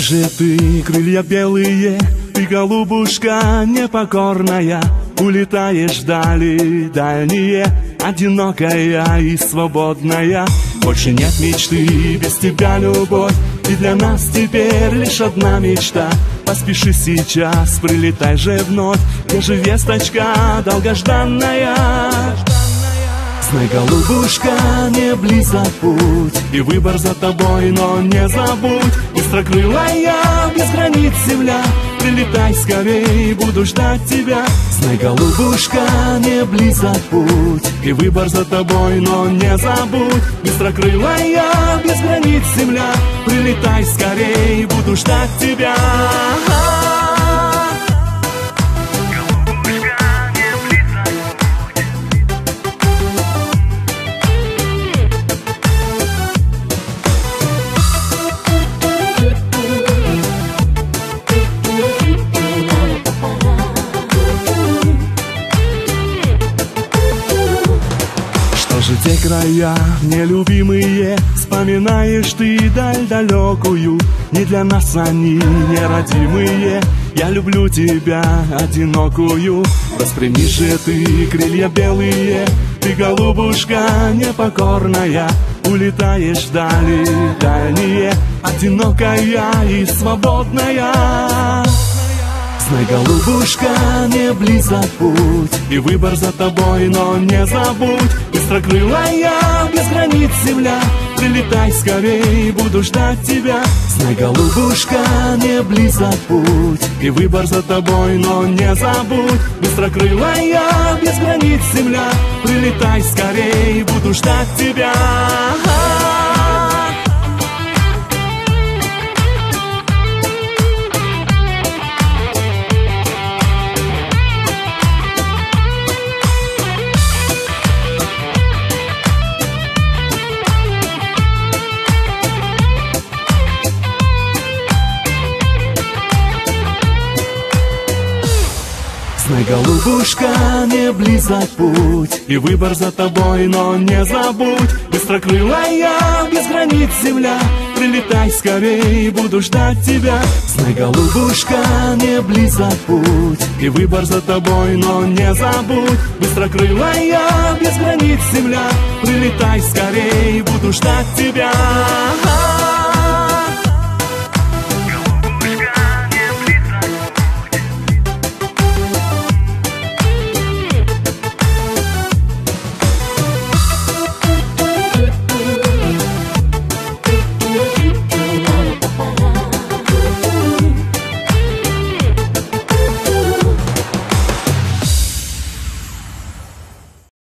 же ты, крылья белые, ты, голубушка непокорная, улетаешь вдали дальние, одинокая и свободная. Больше нет мечты, без тебя любовь, и для нас теперь лишь одна мечта. Поспеши сейчас, прилетай же вновь, где же весточка долгожданная. Знай, голубушка, не близок путь, и выбор за тобой, но не забудь. Быстрокрылая, без границ земля, прилетай скорей, буду ждать тебя. Знай, голубушка, не близок путь, и выбор за тобой, но не забудь. Быстрокрылая, без границ земля, прилетай скорей, буду ждать тебя. Те края нелюбимые, вспоминаешь ты даль далекую. Не для нас они неродимые, я люблю тебя одинокую. Восприми же ты крылья белые, ты, голубушка непокорная, улетаешь вдали дальние, одинокая и свободная. Знай, голубушка, не близок путь, и выбор за тобой, но не забудь. Быстрокрылая, без границ земля, прилетай скорей, буду ждать тебя. Знай, голубушка, не близок путь, и выбор за тобой, но не забудь. Быстрокрылая, без границ земля, прилетай скорей, буду ждать тебя. Знай, голубушка, не близок путь, и выбор за тобой, но не забудь. Быстрокрылая, без границ земля, прилетай скорей, буду ждать тебя. Знай, голубушка, не близок путь, и выбор за тобой, но не забудь. Быстрокрылая, без границ земля, прилетай скорей, буду ждать тебя.